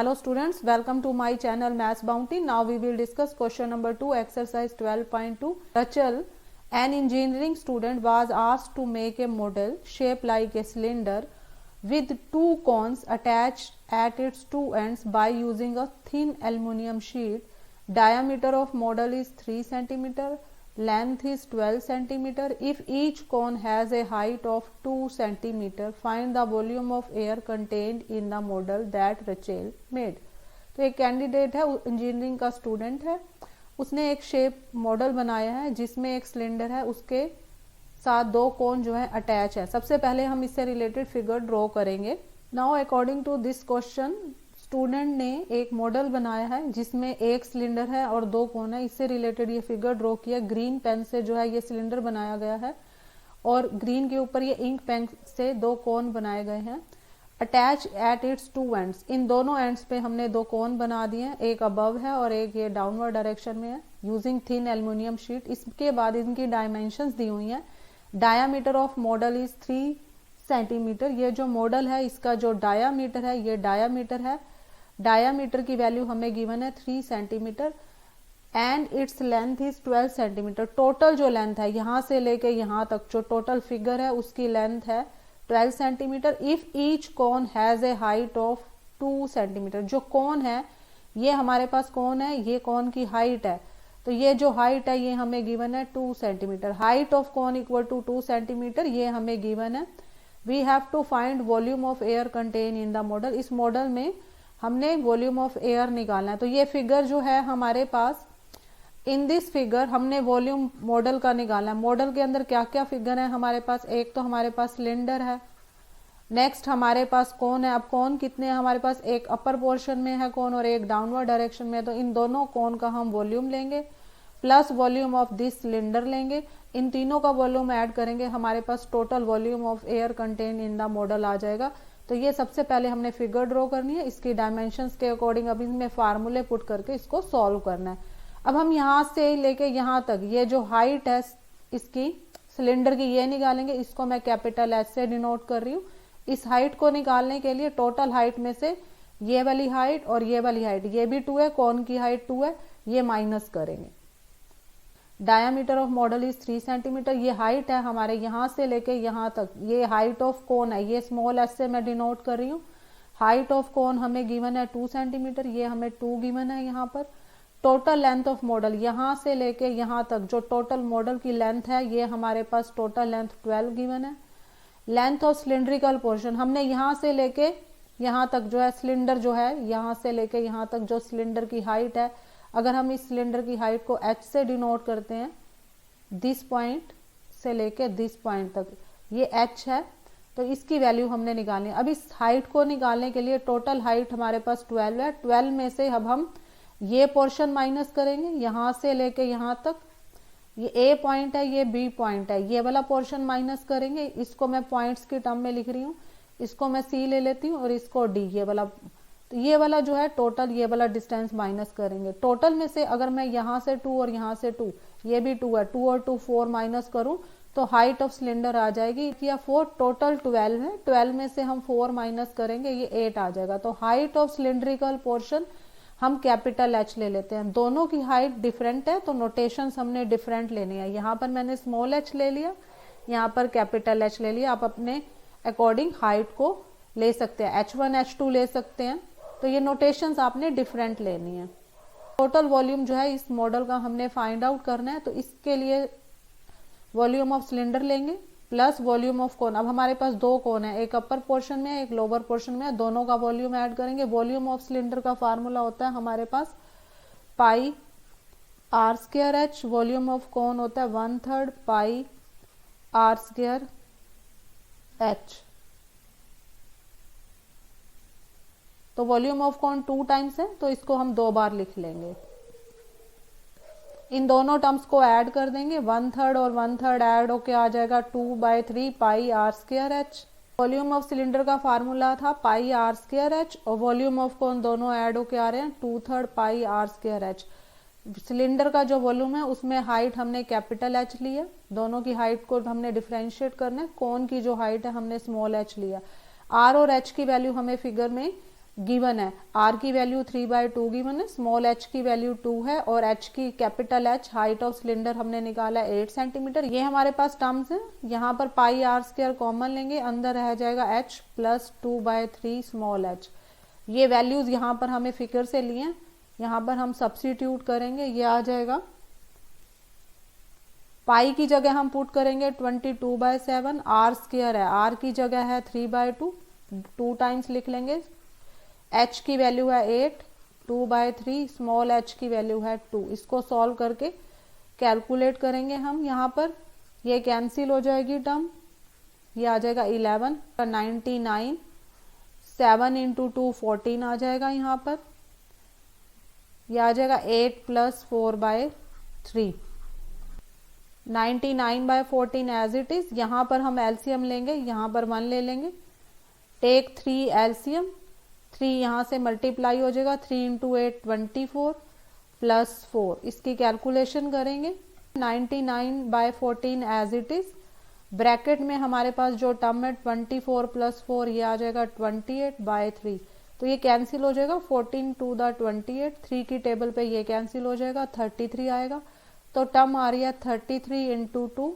Hello students, welcome to my channel Maths Bounty. Now we will discuss question number 2, exercise 12.2. Rachel, an engineering student, was asked to make a model shaped like a cylinder with two cones attached at its two ends by using a thin aluminum sheet. Diameter of model is 3 cm, length is 12 cm. If each cone has a height of 2 cm, find the volume of air contained in the model that Rachel made. तो एक candidate है, engineering का student है, उसने एक shape model बनाया है जिसमें एक सिलेंडर है, उसके साथ दो कोन जो है अटैच है। सबसे पहले हम इससे रिलेटेड फिगर ड्रॉ करेंगे। Now according to this question, student ने एक मॉडल बनाया है जिसमें एक सिलेंडर है और दो कोन है। इससे रिलेटेड ये फिगर ड्रॉ किया। ग्रीन पेन से जो है ये सिलेंडर बनाया गया है और ग्रीन के ऊपर ये इंक पेन से दो कोन बनाए गए हैं। Attach at its two ends, इन दोनों एंड्स पे हमने दो कोन बना दिए हैं, एक अबव है और एक ये डाउनवर्ड डायरेक्शन में है, यूजिंग थिन एल्यूमिनियम शीट। इसके बाद इनकी डायमेंशंस दी हुई हैं। Diameter of model is 3 centimetre. ये जो मॉडल है इसका जो डायामीटर है ये डायामीटर है। डायामीटर की वैल्यू हमें गिवन है 3 centimetre and its length is 12 centimetre. Total जो लेंथ है यहां से लेके यहां तक जो टोटल फिगर है उसकी लेंथ है 12 centimetre. If each cone has a height of 2 centimetre, जो कोन है ये हमारे पास कोन है, ये कोन की हाइट है, तो ये जो हाइट है ये हमें गिवन है 2 centimetre. Height of cone equal to 2 centimetre, ये हमें गिवन है। We have to find volume of air contain in the model. इस मॉडल में हमने वॉल्यूम ऑफ एयर निकालना है। तो ये फिगर जो है हमारे पास, इन दिस फिगर हमने वॉल्यूम मॉडल का निकालना है। मॉडल के अंदर क्या क्या फिगर है हमारे पास? एक तो हमारे पास सिलेंडर है, नेक्स्ट हमारे पास कोन है। अब कोन कितने हैं हमारे पास? एक अपर पोर्शन में है कोन और एक डाउनवर्ड डायरेक्शन में है। तो इन दोनों कोन का हम वॉल्यूम लेंगे plus volume of this cylinder लेंगे। इन तीनों का वॉल्यूम ऐड करेंगे, हमारे पास total volume of air contain in the model आ जाएगा। तो ये सबसे पहले हमने फिगर ड्रॉ करनी है, इसकी डायमेंशंस के अकॉर्डिंग अब इसमें फार्मूले पुट करके इसको सॉल्व करना है। अब हम यहाँ से लेके यहाँ तक ये जो हाइट है इसकी सिलेंडर की ये निकालेंगे। इसको मैं कैपिटल एच से डिनोट कर रही हूँ। इस हाइट को निकालने के लिए टोटल हाइट में से ये वाली हाइट और ये वाली हाइट, ये भी 2 है, कोन की हाइट 2 है, ये माइनस करेंगे। Diameter of model is 3 centimetre. ये हाइट है हमारे यहाँ से लेके यहाँ तक, ये हाइट ऑफ कोन है, ये स्मॉल एच से मैं डिनोट कर रही हूँ। हाइट ऑफ कोन हमें गिवन है 2 सेंटीमीटर, ये हमें 2 गिवन है यहाँ पर। टोटल लेंथ ऑफ मॉडल यहाँ से लेके यहाँ तक जो टोटल मॉडल की लेंथ है ये हमारे पास टोटल लेंथ 12 गिवन है। लेंथ ऑफ सिलेंड्रिकल पोर्शन, हमने यहाँ से लेके यहाँ तक जो है सिलेंडर जो है यहाँ से लेके यहाँ तक जो सिलेंडर की हाइट है, अगर हम इस सिलेंडर की हाइट को h से डिनोट करते हैं, दिस पॉइंट से लेके दिस पॉइंट तक ये h है, तो इसकी वैल्यू हमने निकालनी है। अब इस हाइट को निकालने के लिए टोटल हाइट हमारे पास 12 है। 12 में से अब हम ये पोर्शन माइनस करेंगे, यहाँ से लेके यहाँ तक ये A पॉइंट है, ये B पॉइंट है, ये वाला पोर्शन माइनस करेंगे। इसको मैं पॉइंट्स की टर्म में लिख रही हूँ, इसको मैं C ले लेती हूँ और इसको D, ये वाला, तो ये वाला जो है टोटल ये वाला डिस्टेंस माइनस करेंगे। टोटल में से अगर मैं यहाँ से 2 और यहाँ से 2, ये भी 2 है, 2 और 2 4 माइनस करूँ तो हाइट ऑफ सिलेंडर आ जाएगी या 4, टोटल 12 है, 12 में से हम 4 माइनस करेंगे, ये 8 आ जाएगा। तो हाइट ऑफ सिलेंड्रिकल पोर्शन हम कैपिटल H ले लेते हैं। दोनों की हाइट डिफरेंट है तो नोटेशंस हमने डिफरेंट लेनी है। यहाँ पर मैंने स्मॉल h ले लिया, यहाँ पर कैपिटल H ले लिया। आप अपने अकॉर्डिंग हाइट को ले सकते हैं, H1 H2 ले सकते हैं। तो ये नोटेशंस आपने डिफरेंट लेनी है। टोटल वॉल्यूम जो है इस मॉडल का हमने फाइंड आउट करना है, तो इसके लिए वॉल्यूम ऑफ सिलेंडर लेंगे प्लस वॉल्यूम ऑफ कोन। अब हमारे पास दो कोन है, एक अपर पोर्शन में है, एक लोअर पोर्शन में है, दोनों का वॉल्यूम ऐड करेंगे। वॉल्यूम ऑफ सिलेंडर का फार्मूला होता है हमारे पास pi r square h, volume of cone होता है 1/3 पाई आर स्क्वायर एच। तो वॉल्यूम ऑफ कोन 2 टाइम्स है तो इसको हम 2 बार लिख लेंगे। इन दोनों टर्म्स को ऐड कर देंगे, 1/3 और 1/3 ऐड होके आ जाएगा 2/3 pi r square h. Volume of cylinder का फार्मूला था पाई आर स्क्वायर एच और वॉल्यूम ऑफ कोन दोनों ऐड होके आ रहे हैं 2/3 pi r square h. Cylinder का जो वॉल्यूम है उसमें हाइट हमने कैपिटल एच लिया, दोनों की हाइट को हमने डिफरेंशिएट करना है। कोन की जो हाइट है हमने स्मॉल एच लिया। आर और एच की वैल्यू हमें फिगर में गिवन है, आर की वैल्यू 3/2 गिवन है, स्मॉल एच की वैल्यू 2 है और एच की capital H height of cylinder हमने निकाला 8 सेंटीमीटर। ये हमारे पास टर्म्स है। यहाँ पर पाई आर स्क्वायर कॉमन लेंगे, अंदर रह जाएगा एच प्लस 2/3 स्मॉल एच। ये वैल्यूज यहाँ पर हमें फिगर से लिए, यहाँ पर हम सब्स्टिट्यूट करेंगे, ये आ जाएगा पाई की जगह हम पुट करेंगे 22/7, आर स्क्वायर है, आर की जगह है 3/2, 2 टाइम्स लिख लेंगे, एच की वैल्यू है 8, 2/3 स्मॉल एच की वैल्यू है 2। इसको सॉल्व करके कैलकुलेट करेंगे हम, यहाँ पर ये कैंसिल हो जाएगी टर्म, ये आ जाएगा 11, 99, 7 इंटू 2 14 आ जाएगा, यहाँ पर यह आ जाएगा 8 प्लस 4/3, 99/14 एज इट इज। यहाँ पर हम एलसीएम लेंगे, यहाँ पर 1 ले लेंगे, टेक 3 एलसीएम, 3 यहाँ से मल्टीप्लाई हो जाएगा, 3 इंटू 8 24 प्लस 4, इसकी कैलकुलेशन करेंगे 99/14 एज इट इज। ब्रैकेट में हमारे पास जो टर्म है 24 प्लस 4, ये आ जाएगा 28/3, तो ये कैंसिल हो जाएगा, 14 टू द 28, 3 की टेबल पे ये कैंसिल हो जाएगा, 33 आएगा। तो टर्म आ रही है 33 इंटू 2,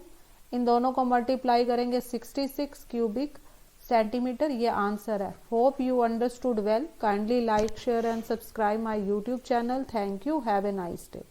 इन दोनों को मल्टीप्लाई करेंगे 66 क्यूबिक सेंटीमीटर, ये आंसर है। Hope you understood well. Kindly like, share and subscribe my YouTube channel. Thank you. Have a nice day.